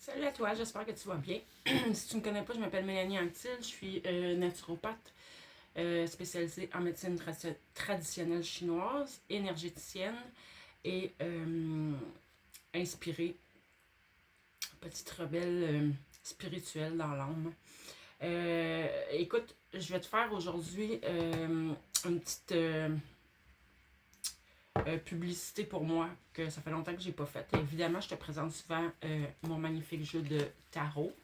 Salut à toi, j'espère que tu vas bien. Si tu ne me connais pas, je m'appelle Mélanie Anctil, je suis naturopathe spécialisée en médecine traditionnelle chinoise, énergéticienne et inspirée, petite rebelle spirituelle dans l'âme. Écoute, je vais te faire aujourd'hui une petite publicité pour moi que ça fait longtemps que j'ai pas faite. Évidemment, je te présente souvent mon magnifique jeu de tarot.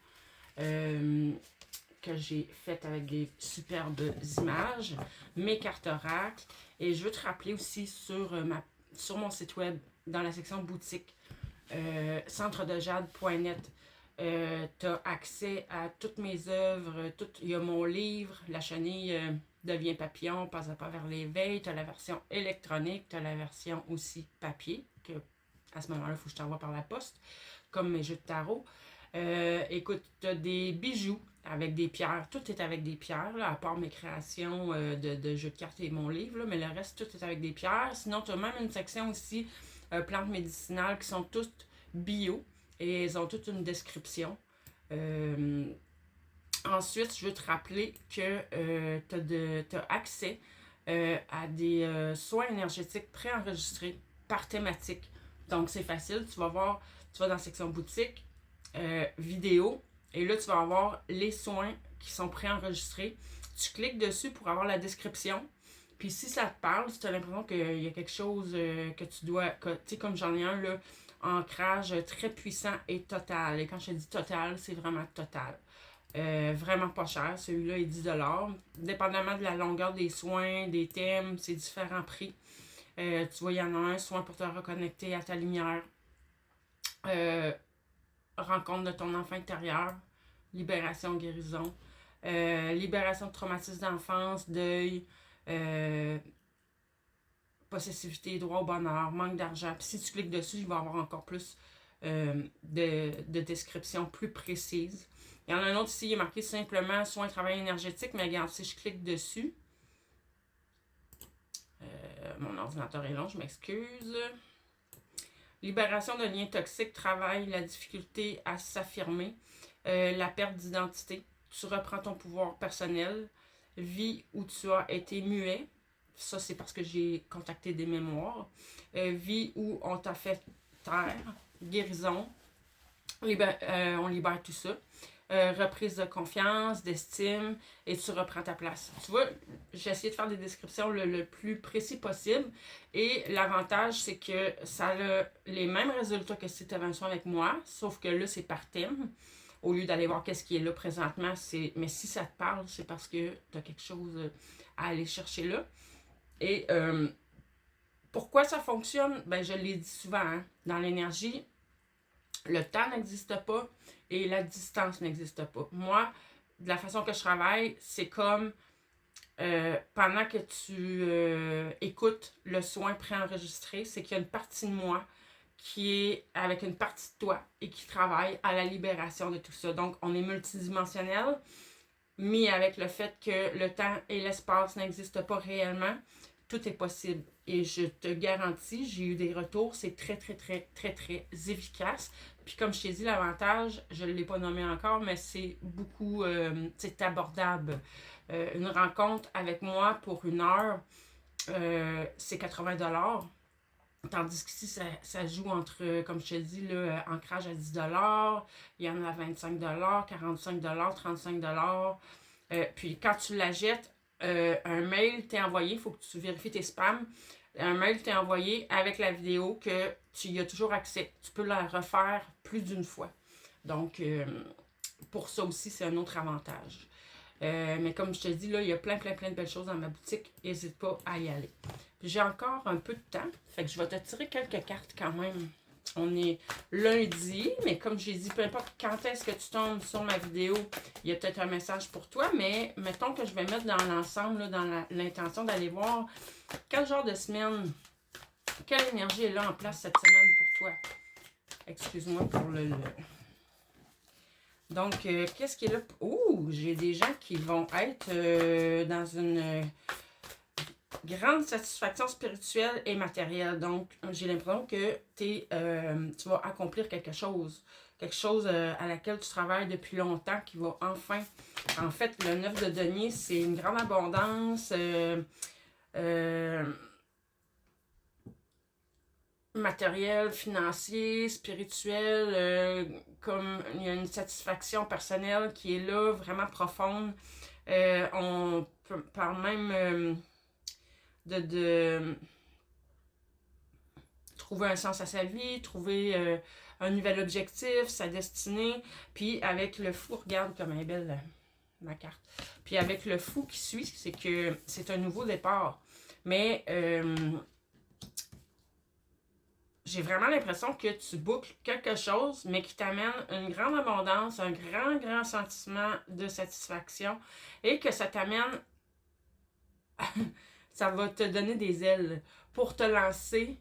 Que j'ai fait avec des superbes images, mes cartes oracles. Et je veux te rappeler aussi sur mon site web, dans la section boutique, centredejade.net, tu as accès à toutes mes œuvres. Il y a mon livre, La chenille devient papillon, passe à pas vers l'éveil. Tu as la version électronique, tu as la version aussi papier, que à ce moment-là, il faut que je t'envoie par la poste, comme mes jeux de tarot. Écoute, tu as des bijoux avec des pierres. Tout est avec des pierres, là, à part mes créations de jeux de cartes et mon livre, là, mais le reste, tout est avec des pierres. Sinon, tu as même une section aussi plantes médicinales qui sont toutes bio et elles ont toute une description. Ensuite, je veux te rappeler que tu as accès à des soins énergétiques préenregistrés par thématique. Donc, c'est facile. Tu vas voir, tu vas dans la section boutique, vidéo, et là, tu vas avoir les soins qui sont préenregistrés. Tu cliques dessus pour avoir la description. Puis si ça te parle, si tu as l'impression qu'il y a quelque chose que tu dois... Tu sais, comme j'en ai un, là, ancrage très puissant et total. Et quand je te dis total, c'est vraiment total. Vraiment pas cher. Celui-là est 10 $. Dépendamment de la longueur des soins, des thèmes, c'est différents prix. Tu vois, il y en a un, soin pour te reconnecter à ta lumière. Rencontre de ton enfant intérieur. Libération, guérison. Libération de traumatisme d'enfance, deuil. Possessivité, droit au bonheur, manque d'argent. Puis si tu cliques dessus, il va y avoir encore plus de descriptions plus précises. Il y en a un autre ici, il est marqué simplement soins travail énergétique, mais regarde, si je clique dessus, mon ordinateur est long, je m'excuse. Libération de liens toxiques, travail, la difficulté à s'affirmer, la perte d'identité, tu reprends ton pouvoir personnel, vie où tu as été muet, ça c'est parce que j'ai contacté des mémoires, vie où on t'a fait taire, guérison, on libère tout ça. Reprise de confiance, d'estime, et tu reprends ta place. Tu vois, j'ai essayé de faire des descriptions le plus précis possible, et l'avantage, c'est que ça a les mêmes résultats que si tu avais un soin avec moi, sauf que là, c'est par thème. Au lieu d'aller voir qu'est-ce qui est là présentement, mais si ça te parle, c'est parce que tu as quelque chose à aller chercher là. Et pourquoi ça fonctionne? Ben, je l'ai dit souvent, hein, dans l'énergie, le temps n'existe pas et la distance n'existe pas. Moi, de la façon que je travaille, c'est comme pendant que tu écoutes le soin préenregistré, c'est qu'il y a une partie de moi qui est avec une partie de toi et qui travaille à la libération de tout ça. Donc, on est multidimensionnel, mais avec le fait que le temps et l'espace n'existent pas réellement, tout est possible. Et je te garantis, j'ai eu des retours, c'est très, très, très, très, très efficace. Puis comme je t'ai dit, l'avantage, je ne l'ai pas nommé encore, mais c'est beaucoup, c'est abordable. Une rencontre avec moi pour 1 heure, c'est 80 $. Tandis qu'ici, ça joue entre, comme je te dis, là, ancrage à 10 $, il y en a à 25 $, 45 $, 35 $. Puis quand tu la jettes, un mail t'est envoyé, il faut que tu vérifies tes spams. Un mail t'est envoyé avec la vidéo que tu y as toujours accès. Tu peux la refaire plus d'une fois. Donc, pour ça aussi, c'est un autre avantage. Mais comme je te dis, là, il y a plein de belles choses dans ma boutique. N'hésite pas à y aller. J'ai encore un peu de temps, fait que je vais te tirer quelques cartes quand même. On est lundi, mais comme j'ai dit, peu importe quand est-ce que tu tombes sur ma vidéo, il y a peut-être un message pour toi, mais mettons que je vais mettre dans l'ensemble, dans l'intention d'aller voir quel genre de semaine, quelle énergie est là en place cette semaine pour toi. Excuse-moi pour le... Donc, qu'est-ce qui est là? Oh, j'ai des gens qui vont être dans une grande satisfaction spirituelle et matérielle. Donc, j'ai l'impression que tu vas accomplir quelque chose à laquelle tu travailles depuis longtemps, qui va enfin... En fait, le 9 de denier, c'est une grande abondance matérielle, financier, spirituel, comme il y a une satisfaction personnelle qui est là, vraiment profonde. On parle même de trouver un sens à sa vie, trouver un nouvel objectif, sa destinée. Puis avec le fou, regarde comme elle est belle ma carte. Puis avec le fou qui suit, c'est que c'est un nouveau départ. Mais j'ai vraiment l'impression que tu boucles quelque chose, mais qui t'amène une grande abondance, un grand sentiment de satisfaction et que ça t'amène, ça va te donner des ailes pour te lancer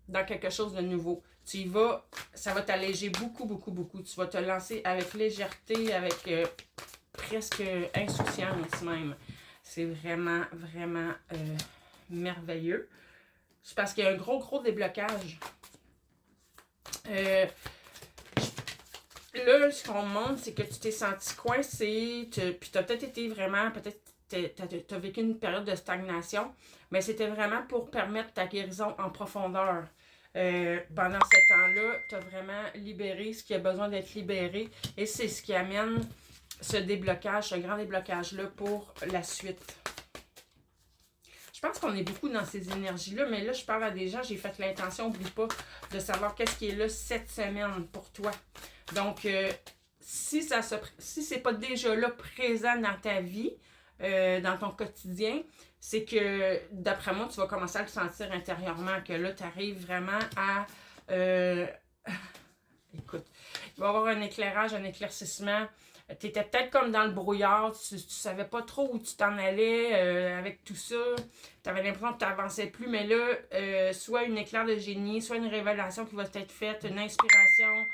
dans quelque chose de nouveau. Tu y vas, ça va t'alléger beaucoup. Tu vas te lancer avec légèreté, avec presque insouciance même. C'est vraiment merveilleux. C'est parce qu'il y a un gros déblocage. Là, ce qu'on montre, c'est que tu t'es senti coincé, puis tu as peut-être été vraiment, peut-être tu as vécu une période de stagnation, mais c'était vraiment pour permettre ta guérison en profondeur. Pendant ce temps-là, tu as vraiment libéré ce qui a besoin d'être libéré, et c'est ce qui amène ce déblocage, ce grand déblocage-là pour la suite. Je pense qu'on est beaucoup dans ces énergies-là, mais là, je parle à des gens, j'ai fait l'intention, n'oublie pas, de savoir qu'est-ce qui est là cette semaine pour toi. Donc, si c'est pas déjà là présent dans ta vie, dans ton quotidien, c'est que, d'après moi, tu vas commencer à le sentir intérieurement, que là, tu arrives vraiment à... Écoute, il va y avoir un éclairage, un éclaircissement. Tu étais peut-être comme dans le brouillard, tu savais pas trop où tu t'en allais avec tout ça. Tu avais l'impression que tu n'avançais plus, mais là, soit une éclair de génie, soit une révélation qui va t'être faite, une inspiration.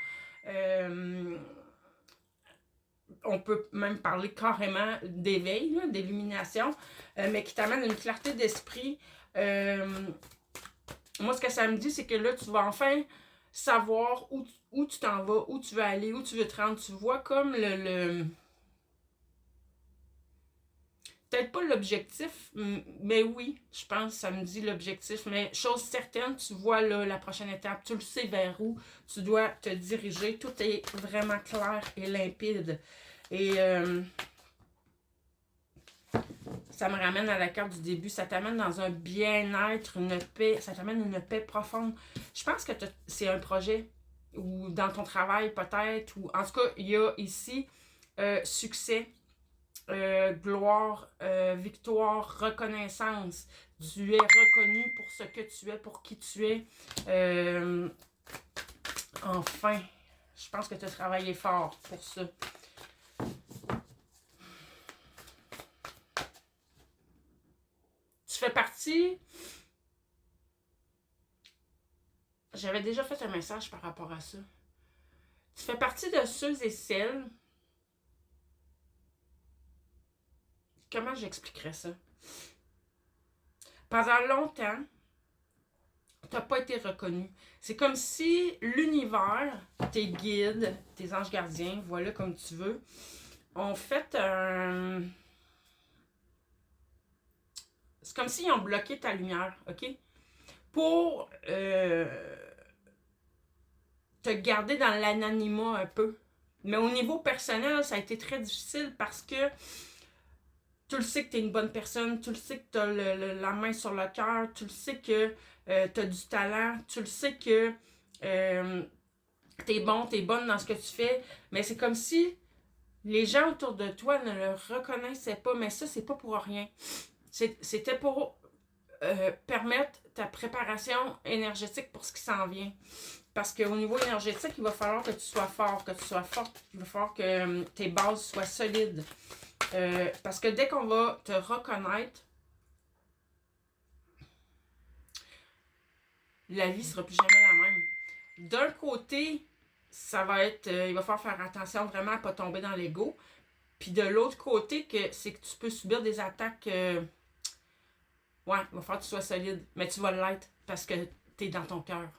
On peut même parler carrément d'éveil, d'illumination, mais qui t'amène une clarté d'esprit. Moi, ce que ça me dit, c'est que là, tu vas enfin savoir où tu t'en vas, où tu veux aller, où tu veux te rendre. Tu vois comme peut-être pas l'objectif, mais oui, je pense que ça me dit l'objectif. Mais chose certaine, tu vois là la prochaine étape, tu le sais vers où tu dois te diriger. Tout est vraiment clair et limpide. Et ça me ramène à la carte du début. Ça t'amène dans un bien-être, une paix. Ça t'amène une paix profonde. Je pense que c'est un projet, ou dans ton travail peut-être, ou en tout cas, il y a ici succès, gloire, victoire, reconnaissance. Tu es reconnu pour ce que tu es, pour qui tu es. Enfin, je pense que tu as travaillé fort pour ça. Tu fais partie... J'avais déjà fait un message par rapport à ça. Tu fais partie de ceux et celles... Comment j'expliquerais ça? Pendant longtemps, tu n'as pas été reconnu. C'est comme si l'univers, tes guides, tes anges gardiens, voilà comme tu veux, ont fait un... C'est comme s'ils ont bloqué ta lumière, OK? Pour te garder dans l'anonymat un peu. Mais au niveau personnel, ça a été très difficile parce que tu le sais que tu es une bonne personne, tu le sais que tu as la main sur le cœur, tu le sais que tu as du talent, tu le sais que tu es bon, tu es bonne dans ce que tu fais, mais c'est comme si les gens autour de toi ne le reconnaissaient pas, mais ça, c'est pas pour rien. C'était pour permettre ta préparation énergétique pour ce qui s'en vient. Parce qu'au niveau énergétique, il va falloir que tu sois fort, que tu sois forte. Il va falloir que tes bases soient solides. Parce que dès qu'on va te reconnaître, la vie ne sera plus jamais la même. D'un côté, ça va être... il va falloir faire attention vraiment à ne pas tomber dans l'ego. Puis de l'autre côté, c'est que tu peux subir des attaques Ouais, il va falloir que tu sois solide. Mais tu vas l'être parce que t'es dans ton cœur.